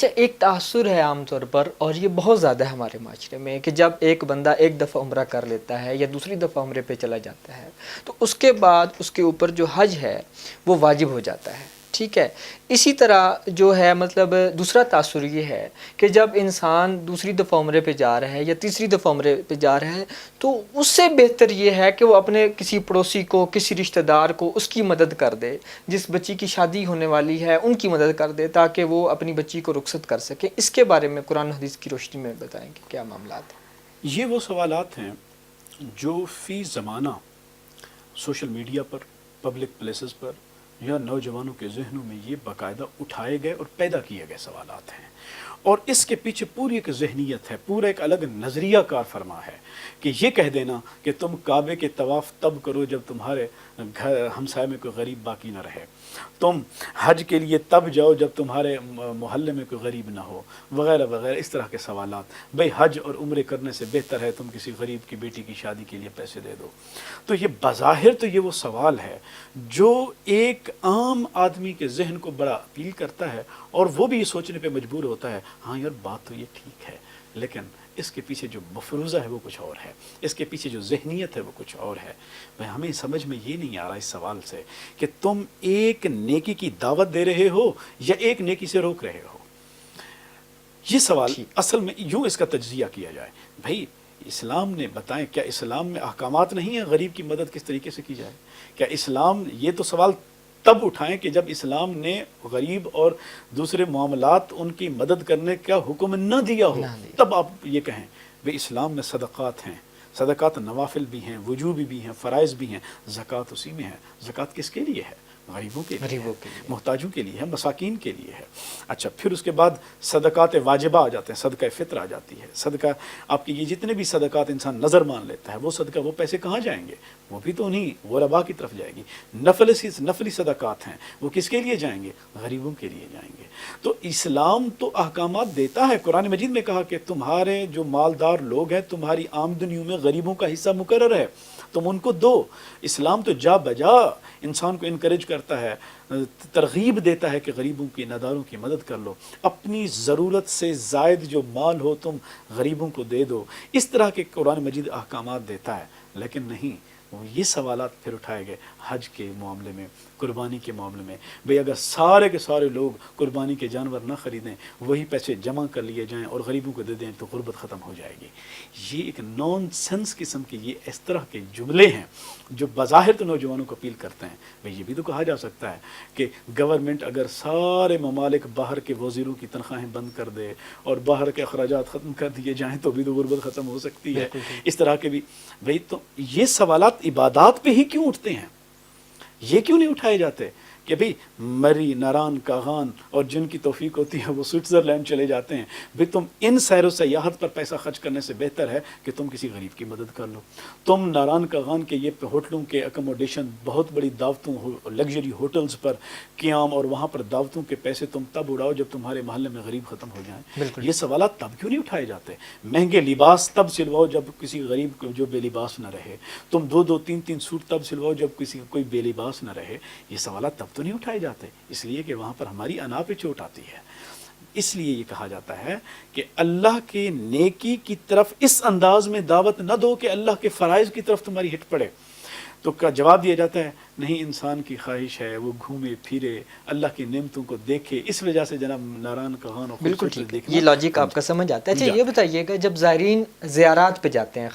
اچھا، ایک تاثر ہے عام طور پر، اور یہ بہت زیادہ ہے ہمارے معاشرے میں، کہ جب ایک بندہ ایک دفعہ عمرہ کر لیتا ہے یا دوسری دفعہ عمرے پہ چلا جاتا ہے تو اس کے بعد اس کے اوپر جو حج ہے وہ واجب ہو جاتا ہے، ٹھیک ہے؟ اسی طرح جو ہے مطلب دوسرا تاثر یہ ہے کہ جب انسان دوسری دفعہ عمرے پہ جا رہا ہے یا تیسری دفعہ عمرے پہ جا رہا ہے تو اس سے بہتر یہ ہے کہ وہ اپنے کسی پڑوسی کو، کسی رشتہ دار کو اس کی مدد کر دے، جس بچی کی شادی ہونے والی ہے ان کی مدد کر دے تاکہ وہ اپنی بچی کو رخصت کر سکے۔ اس کے بارے میں قرآن حدیث کی روشنی میں بتائیں کہ کیا معاملات ہیں؟ یہ وہ سوالات ہیں جو فی زمانہ سوشل میڈیا پر، پبلک پلیسز پر یا نوجوانوں کے ذہنوں میں یہ باقاعدہ اٹھائے گئے اور پیدا کیے گئے سوالات ہیں، اور اس کے پیچھے پوری ایک ذہنیت ہے، پورا ایک الگ نظریہ کار فرما ہے کہ یہ کہہ دینا کہ تم کعبے کے طواف تب کرو جب تمہارے گھر ہمسائے میں کوئی غریب باقی نہ رہے، تم حج کے لیے تب جاؤ جب تمہارے محلے میں کوئی غریب نہ ہو، وغیرہ وغیرہ اس طرح کے سوالات۔ بھئی حج اور عمرے کرنے سے بہتر ہے تم کسی غریب کی بیٹی کی شادی کے لیے پیسے دے دو۔ تو یہ بظاہر تو یہ وہ سوال ہے جو ایک عام آدمی کے ذہن کو بڑا اپیل کرتا ہے، اور وہ بھی یہ سوچنے پہ مجبور ہوتا ہے ہاں یار بات تو یہ ٹھیک ہے، لیکن اس کے پیچھے جو مفروضہ ہے وہ کچھ اور ہے، اس کے پیچھے جو ذہنیت ہے وہ کچھ اور ہے۔ ہمیں سمجھ میں یہ نہیں آ رہا اس سوال سے کہ تم ایک نیکی کی دعوت دے رہے ہو یا ایک نیکی سے روک رہے ہو۔ یہ سوال اصل میں یوں اس کا تجزیہ کیا جائے، بھائی اسلام نے بتائیں، کیا اسلام میں احکامات نہیں ہیں غریب کی مدد کس طریقے سے کی جائے؟ کیا اسلام، یہ تو سوال تب اٹھائیں کہ جب اسلام نے غریب اور دوسرے معاملات ان کی مدد کرنے کا حکم نہ دیا ہو، تب آپ یہ کہیں بھئی اسلام میں صدقات ہیں، صدقات نوافل بھی ہیں، وجوبی بھی ہیں، فرائض بھی ہیں، زکوٰۃ اسی میں ہے۔ زکوٰۃ کس کے لیے ہے؟ غریبوں کے لیے ہے، محتاجوں کے لیے ہے، مساکین کے لیے ہے۔ اچھا، پھر اس کے بعد صدقات واجبہ آ جاتے ہیں، صدقہ فطر آ جاتی ہے، صدقہ آپ کی یہ جتنے بھی صدقات انسان نظر مان لیتا ہے، وہ صدقہ، وہ پیسے کہاں جائیں گے؟ وہ بھی تو انہیں غرباء کی طرف جائے گی۔ نفلی صدقات ہیں، وہ کس کے لیے جائیں گے؟ غریبوں کے لیے جائیں گے۔ تو اسلام تو احکامات دیتا ہے، قرآن مجید میں کہا کہ تمہارے جو مالدار لوگ ہیں تمہاری آمدنیوں میں غریبوں کا حصہ مقرر ہے، تم ان کو دو۔ اسلام تو جا بجا انسان کو انکریج کرتا ہے، ترغیب دیتا ہے کہ غریبوں کی، ناداروں کی مدد کر لو، اپنی ضرورت سے زائد جو مال ہو تم غریبوں کو دے دو۔ اس طرح کے قرآن مجید احکامات دیتا ہے، لیکن نہیں، یہ سوالات پھر اٹھائے گئے حج کے معاملے میں، قربانی کے معاملے میں۔ بھئی اگر سارے کے سارے لوگ قربانی کے جانور نہ خریدیں، وہی پیسے جمع کر لیے جائیں اور غریبوں کو دے دیں تو غربت ختم ہو جائے گی۔ یہ ایک نان سینس قسم کے یہ اس طرح کے جملے ہیں جو بظاہر تو نوجوانوں کو اپیل کرتے ہیں۔ بھئی یہ بھی تو کہا جا سکتا ہے کہ گورنمنٹ اگر سارے ممالک باہر کے وزیروں کی تنخواہیں بند کر دے اور باہر کے اخراجات ختم کر دیے جائیں تو بھی تو غربت ختم ہو سکتی ہے۔ اس طرح کے بھی بھئی، تو یہ سوالات عبادات پہ ہی کیوں اٹھتے ہیں؟ یہ کیوں نہیں اٹھائے جاتے کہ بھئی مری، ناران، کاغان اور جن کی توفیق ہوتی ہے وہ سوئٹزرلینڈ چلے جاتے ہیں، بھئی تم ان سیر و سیاحت پر پیسہ خرچ کرنے سے بہتر ہے کہ تم کسی غریب کی مدد کر لو۔ تم ناران کاغان کے یہ ہوٹلوں کے اکوموڈیشن، بہت بڑی دعوتوں، لگژری ہوٹلز پر قیام اور وہاں پر دعوتوں کے پیسے تم تب اڑاؤ جب تمہارے محلے میں غریب ختم ہو جائیں۔ یہ سوالات تب کیوں نہیں اٹھائے جاتے؟ مہنگے لباس تب سلواؤ جب کسی غریب کو جو بے لباس نہ رہے، تم دو دو تین تین سوٹ تب سلواؤ جب کسی کوئی بے لباس نہ رہے۔ یہ سوالات تب تو نہیں اٹھائے جاتے، اس لیے کہ وہاں پر ہماری انا پہ چوٹ آتی ہے۔ اس لیے یہ کہا جاتا ہے کہ اللہ کے نیکی کی طرف اس انداز میں دعوت نہ دو کہ اللہ کے فرائض کی طرف تمہاری ہٹ پڑے۔ تو کا جواب دیا جاتا ہے نہیں، انسان کی خواہش ہے وہ گھومے پھرے، اللہ کی نعمتوں کو دیکھے، اس وجہ سے جناب ناران کہان اور بالکل ٹھیک، یہ لاجک آپ کا سمجھ آتا ہے۔ اچھا یہ بتائیے گا، جب زائرین زیارات پہ جاتے ہیں